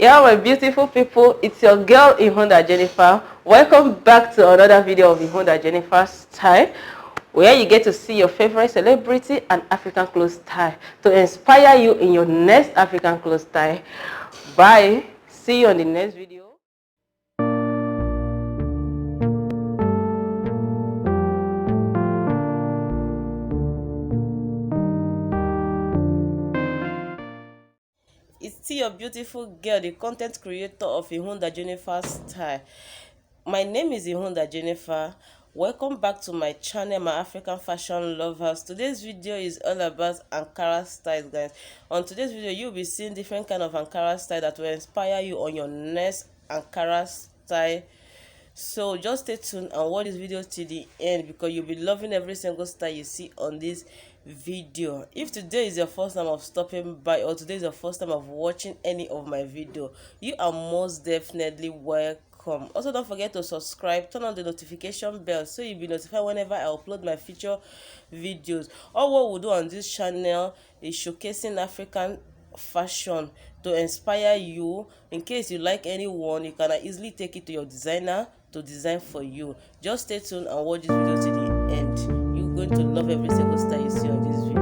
Yeah, my beautiful people, it's your girl Ihonda Jennifer. Welcome back to another video of Ihonda Jennifer's Style, where you get to see your favorite celebrity and African clothes style to inspire you in your next African clothes style. Bye. See you on the next video. It's still your beautiful girl, the content creator of Ihonda Jennifer's Style. My name is Ihonda Jennifer. Welcome back to my channel, my African fashion lovers. Today's video is all about Ankara styles, guys. On today's video, you'll be seeing different kind of Ankara style that will inspire you on your next Ankara style. So just stay tuned and watch this video till the end because you'll be loving every single style you see on this video. If today is your first time of stopping by or today is your first time of watching any of my video, you are most definitely welcome. Also, don't forget to subscribe, turn on the notification bell so you'll be notified whenever I upload my future videos. All what we'll do on this channel is showcasing African fashion to inspire you. In case you like anyone, you can easily take it to your designer to design for you. Just stay tuned and watch this video to the end. You're going to love every single style you see on this video.